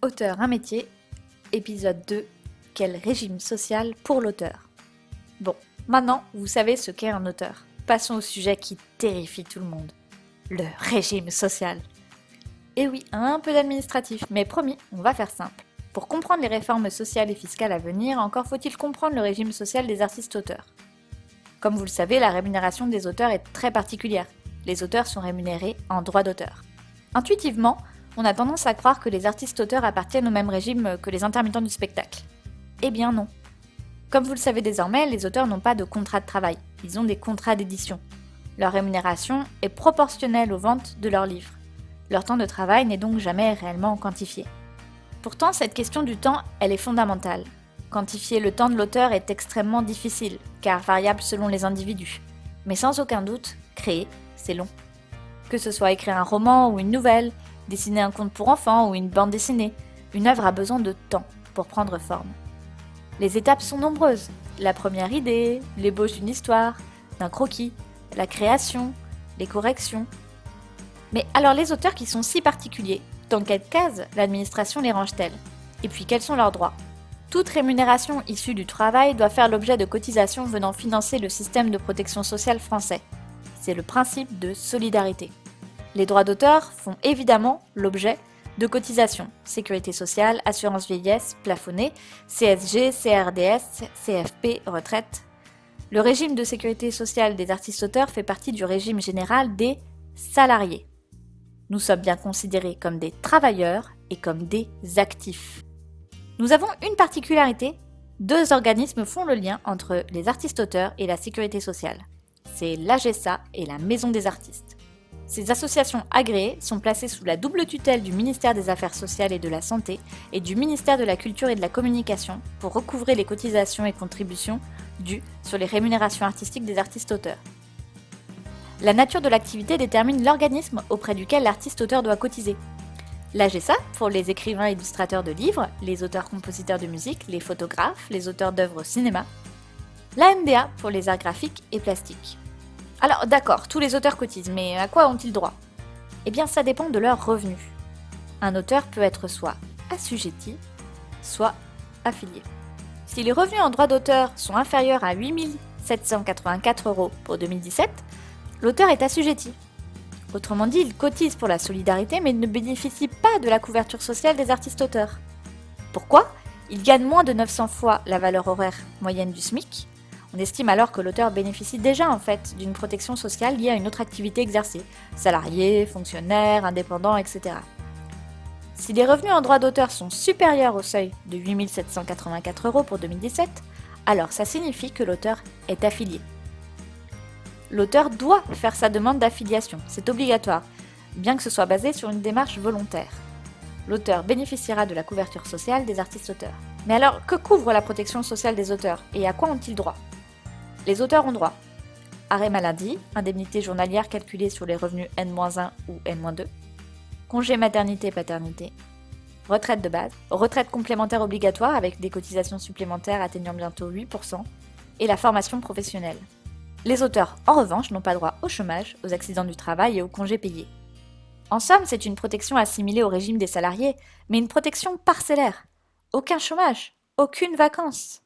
Auteur, un métier, épisode 2, quel régime social pour l'auteur? Bon, maintenant, vous savez ce qu'est un auteur. Passons au sujet qui terrifie tout le monde. Le régime social. Et oui, un peu d'administratif, mais promis, on va faire simple. Pour comprendre les réformes sociales et fiscales à venir, encore faut-il comprendre le régime social des artistes-auteurs. Comme vous le savez, la rémunération des auteurs est très particulière. Les auteurs sont rémunérés en droit d'auteur. Intuitivement, on a tendance à croire que les artistes-auteurs appartiennent au même régime que les intermittents du spectacle. Eh bien non. Comme vous le savez désormais, les auteurs n'ont pas de contrat de travail, ils ont des contrats d'édition. Leur rémunération est proportionnelle aux ventes de leurs livres. Leur temps de travail n'est donc jamais réellement quantifié. Pourtant, cette question du temps, elle est fondamentale. Quantifier le temps de l'auteur est extrêmement difficile, car variable selon les individus. Mais sans aucun doute, créer, c'est long. Que ce soit écrire un roman ou une nouvelle, dessiner un conte pour enfants ou une bande dessinée, une œuvre a besoin de temps pour prendre forme. Les étapes sont nombreuses. La première idée, l'ébauche d'une histoire, d'un croquis, la création, les corrections. Mais alors les auteurs qui sont si particuliers, dans quelle case l'administration les range-t-elle? Et puis quels sont leurs droits? Toute rémunération issue du travail doit faire l'objet de cotisations venant financer le système de protection sociale français. C'est le principe de solidarité. Les droits d'auteur font évidemment l'objet de cotisations, sécurité sociale, assurance vieillesse, plafonnée, CSG, CRDS, CFP, retraite. Le régime de sécurité sociale des artistes-auteurs fait partie du régime général des salariés. Nous sommes bien considérés comme des travailleurs et comme des actifs. Nous avons une particularité, deux organismes font le lien entre les artistes-auteurs et la sécurité sociale. C'est l'AGESA et la Maison des artistes. Ces associations agréées sont placées sous la double tutelle du ministère des Affaires sociales et de la Santé et du ministère de la Culture et de la Communication pour recouvrer les cotisations et contributions dues sur les rémunérations artistiques des artistes-auteurs. La nature de l'activité détermine l'organisme auprès duquel l'artiste-auteur doit cotiser. L'AGESA pour les écrivains illustrateurs de livres, les auteurs-compositeurs de musique, les photographes, les auteurs d'œuvres cinéma. L'AMDA pour les arts graphiques et plastiques. Alors d'accord, tous les auteurs cotisent, mais à quoi ont-ils droit? Eh bien ça dépend de leurs revenus. Un auteur peut être soit assujetti, soit affilié. Si les revenus en droit d'auteur sont inférieurs à 8 784 € pour 2017, l'auteur est assujetti. Autrement dit, il cotise pour la solidarité mais ne bénéficie pas de la couverture sociale des artistes-auteurs. Pourquoi? Il gagne moins de 900 fois la valeur horaire moyenne du SMIC. On estime alors que l'auteur bénéficie déjà en fait d'une protection sociale liée à une autre activité exercée, salarié, fonctionnaire, indépendant, etc. Si les revenus en droit d'auteur sont supérieurs au seuil de 8 784 € pour 2017, alors ça signifie que l'auteur est affilié. L'auteur doit faire sa demande d'affiliation, c'est obligatoire, bien que ce soit basé sur une démarche volontaire. L'auteur bénéficiera de la couverture sociale des artistes-auteurs. Mais alors, que couvre la protection sociale des auteurs et à quoi ont-ils droit? Les auteurs ont droit arrêt maladie, indemnité journalière calculée sur les revenus N-1 ou N-2, congé maternité-paternité, retraite de base, retraite complémentaire obligatoire avec des cotisations supplémentaires atteignant bientôt 8%, et la formation professionnelle. Les auteurs, en revanche, n'ont pas droit au chômage, aux accidents du travail et aux congés payés. En somme, c'est une protection assimilée au régime des salariés, mais une protection parcellaire. Aucun chômage, aucune vacance.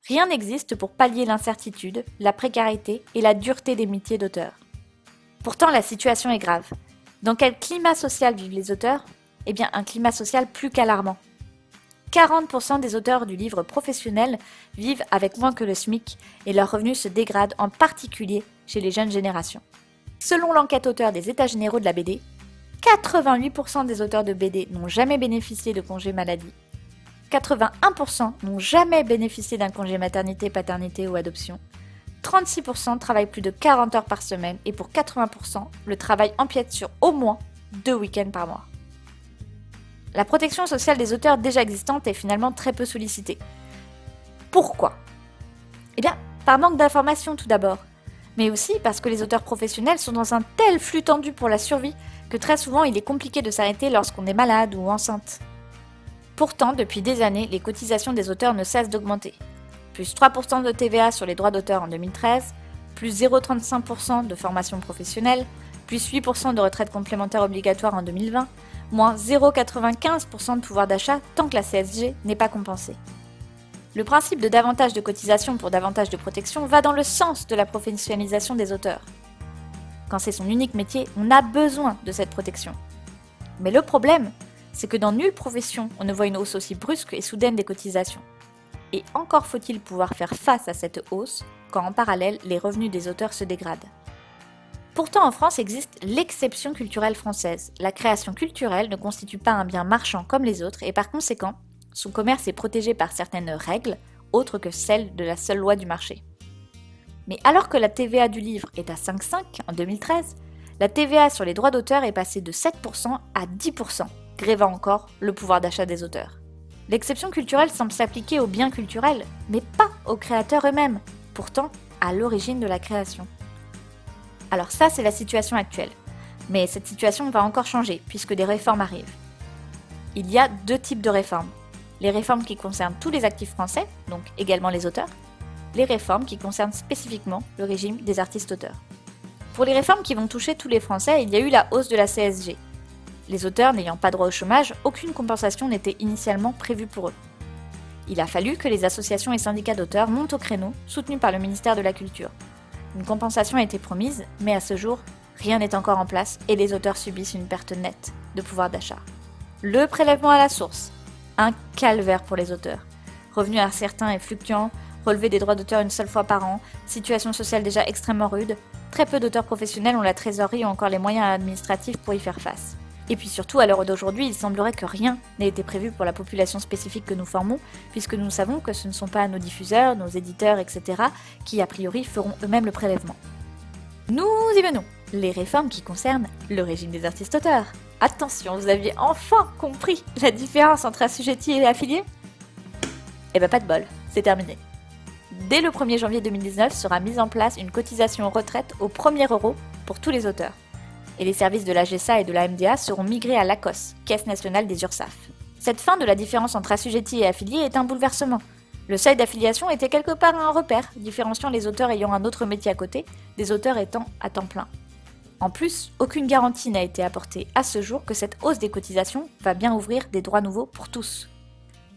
Rien n'existe pour pallier l'incertitude, la précarité et la dureté des métiers d'auteur. Pourtant, la situation est grave. Dans quel climat social vivent les auteurs? Eh bien, un climat social plus qu'alarmant. 40% des auteurs du livre professionnel vivent avec moins que le SMIC et leurs revenus se dégradent, en particulier chez les jeunes générations. Selon l'enquête auteur des États généraux de la BD, 88% des auteurs de BD n'ont jamais bénéficié de congé maladie. 81% n'ont jamais bénéficié d'un congé maternité, paternité ou adoption. 36% travaillent plus de 40 heures par semaine et pour 80%, le travail empiète sur au moins 2 week-ends par mois. La protection sociale des auteurs déjà existante est finalement très peu sollicitée. Pourquoi? Eh bien, par manque d'informations tout d'abord, mais aussi parce que les auteurs professionnels sont dans un tel flux tendu pour la survie que très souvent il est compliqué de s'arrêter lorsqu'on est malade ou enceinte. Pourtant, depuis des années, les cotisations des auteurs ne cessent d'augmenter. Plus 3% de TVA sur les droits d'auteur en 2013, plus 0,35% de formation professionnelle, plus 8% de retraite complémentaire obligatoire en 2020, moins 0,95% de pouvoir d'achat tant que la CSG n'est pas compensée. Le principe de davantage de cotisation pour davantage de protection va dans le sens de la professionnalisation des auteurs. Quand c'est son unique métier, on a besoin de cette protection. Mais le problème, c'est que dans nulle profession, on ne voit une hausse aussi brusque et soudaine des cotisations. Et encore faut-il pouvoir faire face à cette hausse quand en parallèle, les revenus des auteurs se dégradent. Pourtant, en France existe l'exception culturelle française. La création culturelle ne constitue pas un bien marchand comme les autres et par conséquent, son commerce est protégé par certaines règles, autres que celles de la seule loi du marché. Mais alors que la TVA du livre est à 5,5 en 2013, la TVA sur les droits d'auteur est passée de 7% à 10%, grevant encore le pouvoir d'achat des auteurs. L'exception culturelle semble s'appliquer aux biens culturels, mais pas aux créateurs eux-mêmes, pourtant à l'origine de la création. Alors ça, c'est la situation actuelle. Mais cette situation va encore changer, puisque des réformes arrivent. Il y a deux types de réformes. Les réformes qui concernent tous les actifs français, donc également les auteurs, les réformes qui concernent spécifiquement le régime des artistes-auteurs. Pour les réformes qui vont toucher tous les Français, il y a eu la hausse de la CSG. Les auteurs n'ayant pas droit au chômage, aucune compensation n'était initialement prévue pour eux. Il a fallu que les associations et syndicats d'auteurs montent au créneau, soutenus par le ministère de la Culture. Une compensation a été promise, mais à ce jour, rien n'est encore en place et les auteurs subissent une perte nette de pouvoir d'achat. Le prélèvement à la source, un calvaire pour les auteurs. Revenu incertain et fluctuant, relevé des droits d'auteur une seule fois par an, situation sociale déjà extrêmement rude, très peu d'auteurs professionnels ont la trésorerie ou encore les moyens administratifs pour y faire face. Et puis surtout, à l'heure d'aujourd'hui, il semblerait que rien n'ait été prévu pour la population spécifique que nous formons, puisque nous savons que ce ne sont pas nos diffuseurs, nos éditeurs, etc., qui a priori feront eux-mêmes le prélèvement. Nous y venons. Les réformes qui concernent le régime des artistes-auteurs. Attention, vous aviez enfin compris la différence entre assujetti et affilié ? Eh ben pas de bol, c'est terminé. Dès le 1er janvier 2019 sera mise en place une cotisation retraite au premier euro pour tous les auteurs. Et les services de l'AGESA et de la MDA seront migrés à l'ACOS, Caisse nationale des URSSAF. Cette fin de la différence entre assujetti et affilié est un bouleversement. Le seuil d'affiliation était quelque part un repère, différenciant les auteurs ayant un autre métier à côté, des auteurs étant à temps plein. En plus, aucune garantie n'a été apportée à ce jour que cette hausse des cotisations va bien ouvrir des droits nouveaux pour tous.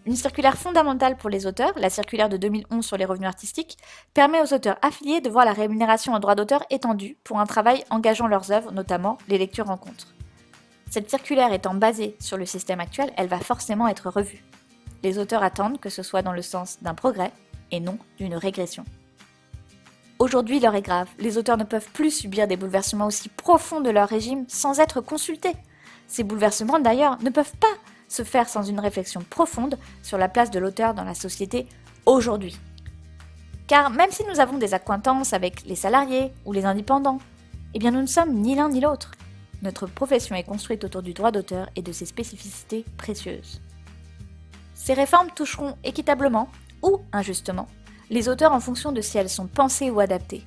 Une circulaire fondamentale pour les auteurs, la circulaire de 2011 sur les revenus artistiques, permet aux auteurs affiliés de voir la rémunération en droit d'auteur étendue pour un travail engageant leurs œuvres, notamment les lectures-rencontres. Cette circulaire étant basée sur le système actuel, elle va forcément être revue. Les auteurs attendent que ce soit dans le sens d'un progrès et non d'une régression. Aujourd'hui, l'heure est grave. Les auteurs ne peuvent plus subir des bouleversements aussi profonds de leur régime sans être consultés. Ces bouleversements, d'ailleurs, ne peuvent pas se faire sans une réflexion profonde sur la place de l'auteur dans la société aujourd'hui. Car même si nous avons des accointances avec les salariés ou les indépendants, eh bien nous ne sommes ni l'un ni l'autre. Notre profession est construite autour du droit d'auteur et de ses spécificités précieuses. Ces réformes toucheront équitablement ou injustement les auteurs en fonction de si elles sont pensées ou adaptées.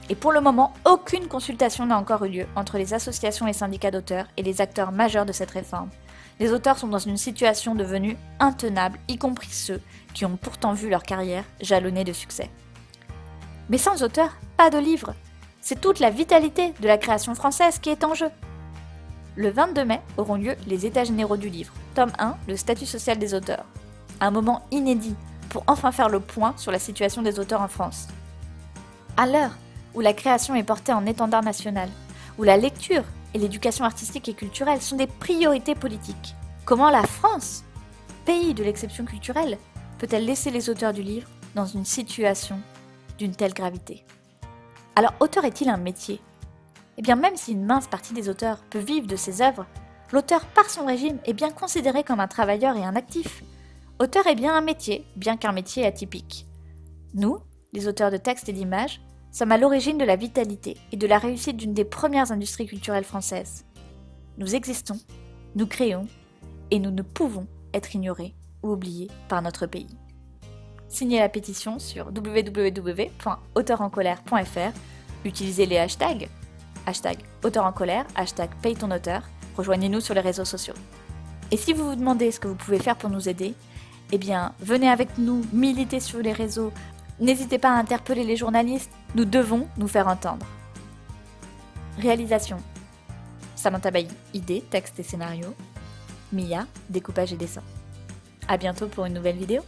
Et pour le moment, aucune consultation n'a encore eu lieu entre les associations et syndicats d'auteurs et les acteurs majeurs de cette réforme. Les auteurs sont dans une situation devenue intenable, y compris ceux qui ont pourtant vu leur carrière jalonnée de succès. Mais sans auteurs, pas de livre. C'est toute la vitalité de la création française qui est en jeu. Le 22 mai auront lieu les États généraux du livre, tome 1, le statut social des auteurs. Un moment inédit pour enfin faire le point sur la situation des auteurs en France. À l'heure où la création est portée en étendard national, où la lecture et l'éducation artistique et culturelle sont des priorités politiques, comment la France, pays de l'exception culturelle, peut-elle laisser les auteurs du livre dans une situation d'une telle gravité ? Alors, auteur est-il un métier ? Eh bien, même si une mince partie des auteurs peut vivre de ses œuvres, l'auteur, par son régime, est bien considéré comme un travailleur et un actif. Auteur est bien un métier, bien qu'un métier atypique. Nous, les auteurs de textes et d'images, sommes à l'origine de la vitalité et de la réussite d'une des premières industries culturelles françaises. Nous existons, nous créons, et nous ne pouvons être ignorés ou oubliés par notre pays. Signez la pétition sur www.auteursencolère.fr, utilisez les hashtags auteur en colère, #paye-ton-auteur, rejoignez-nous sur les réseaux sociaux. Et si vous vous demandez ce que vous pouvez faire pour nous aider, eh bien, venez avec nous militer sur les réseaux. N'hésitez pas à interpeller les journalistes, nous devons nous faire entendre. Réalisation : Samantha Bailly, idée, texte et scénario. Mia, découpage et dessin. À bientôt pour une nouvelle vidéo.